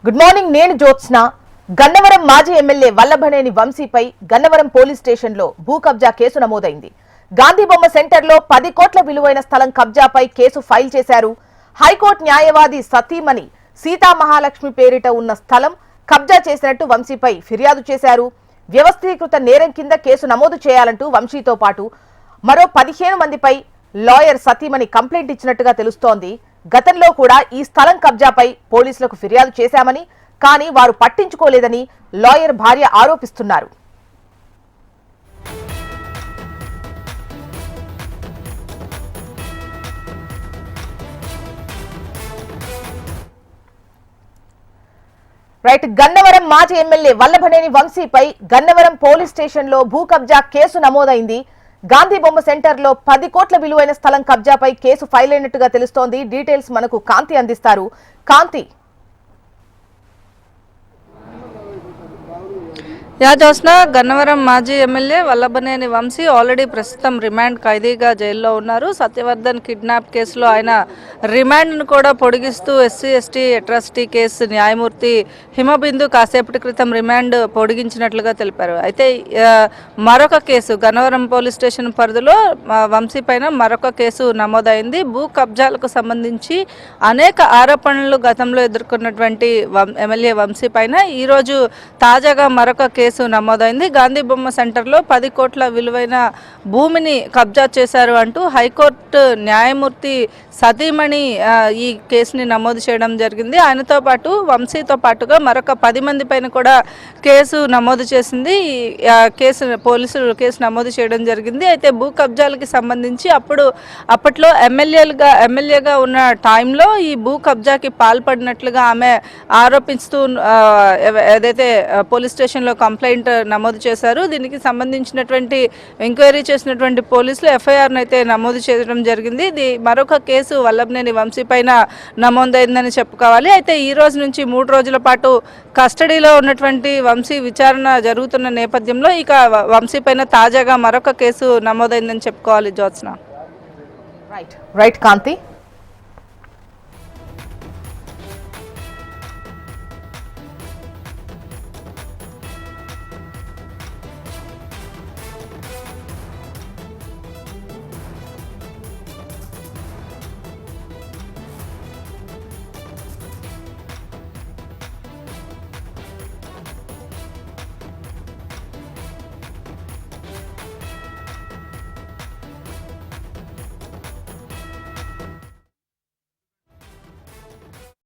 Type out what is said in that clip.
Good morning. నేను జ్యోత్స్న. గన్నవరం మాజీ MLA Vallabhaneni వంశీపై Gannavaram police స్టేషన్లో భూ కబ్జా కేసు నమోదైంది. గాంధీబొమ్మ సెంటర్లో 10 కోట్ల విలువైన స్థలం కబ్జాపై కేసు ఫైల్ చేశారు. హైకోర్టు న్యాయవాది సతీమణి సీతామహాలక్ష్మి పేరిట ఉన్న స్థలం కబ్జా చేసినట్టు వంశీపై ఫిర్యాదు చేశారు. వ్యవస్థీకృత నేరం కింద కేసు నమోదు చేయాలంటూ వంశీతో పాటు మరో 15 మందిపై లాయర్ సతీమణి కంప్లైంట్ ఇచ్చినట్టుగా తెలుస్తోంది. గతంలో కూడా ఈ స్థలం కబ్జాపై పోలీసులకు ఫిర్యాదు చేశామని, కానీ వారు పట్టించుకోలేదని లాయర్ భార్య ఆరోపిస్తున్నారు. గన్నవరం మాజీ ఎమ్మెల్యే వల్లభనేని వంశీపై గన్నవరం పోలీస్ స్టేషన్లో భూ కబ్జా కేసు నమోదైంది. గాంధీబొమ్మ సెంటర్లో 10 కోట్ల విలువైన స్థలం కబ్జాపై కేసు ఫైల్ అయినట్టుగా తెలుస్తోంది. డీటెయిల్స్ మనకు కాంతి అందిస్తారు. కాంతి. జ్యోత్స్న, గన్నవరం మాజీ ఎమ్మెల్యే వల్లభనేని వంశీ ఆల్రెడీ ప్రస్తుతం రిమాండ్ ఖైదీగా జైల్లో ఉన్నారు. సత్యవర్ధన్ కిడ్నాప్ కేసులో ఆయన రిమాండ్ను కూడా పొడిగిస్తూ SC/ST అట్రాసిటీ కేసు న్యాయమూర్తి హిమబిందు కాసేపటి క్రితం రిమాండ్ పొడిగించినట్లుగా తెలిపారు. అయితే మరొక కేసు గన్నవరం పోలీస్ స్టేషన్ పరిధిలో వంశీ పైన మరొక కేసు నమోదైంది. భూ కబ్జాలకు సంబంధించి అనేక ఆరోపణలు గతంలో ఎదుర్కొన్నటువంటి ఎమ్మెల్యే వంశీ పైన ఈరోజు తాజాగా మరొక కేసు నమోదైంది. గాంధీబొమ్మ సెంటర్లో 10 కోట్ల విలువైన భూమిని కబ్జా చేశారు అంటూ హైకోర్టు న్యాయమూర్తి సతీమణి ఈ కేసుని నమోదు చేయడం జరిగింది. ఆయనతో పాటు వంశీతో పాటుగా మరొక 10 మంది పైన కూడా కేసు నమోదు చేసింది. పోలీసులు కేసు నమోదు చేయడం జరిగింది. అయితే భూ కబ్జాలకి సంబంధించి అప్పట్లో ఎమ్మెల్యేగా ఉన్న టైంలో ఈ భూ కబ్జాకి పాల్పడినట్లుగా ఆమె ఆరోపిస్తూ ఏదైతే పోలీస్ స్టేషన్లో కంప్లైంట్ నమోదు చేశారు. దీనికి సంబంధించినటువంటి ఎంక్వైరీ చేసినటువంటి పోలీసులు FIRను అయితే నమోదు చేయడం జరిగింది. ఇది మరొక కేసు వల్లభనేని వంశీ పైన నమోదైందని చెప్పుకోవాలి. అయితే ఈ రోజు నుంచి 3 రోజుల పాటు కస్టడీలో ఉన్నటువంటి వంశీ విచారణ జరుగుతున్న నేపథ్యంలో ఇక వంశీ పైన తాజాగా మరొక కేసు నమోదైందని చెప్పుకోవాలి. జ్యోత్స్న. రైట్ కాంతి.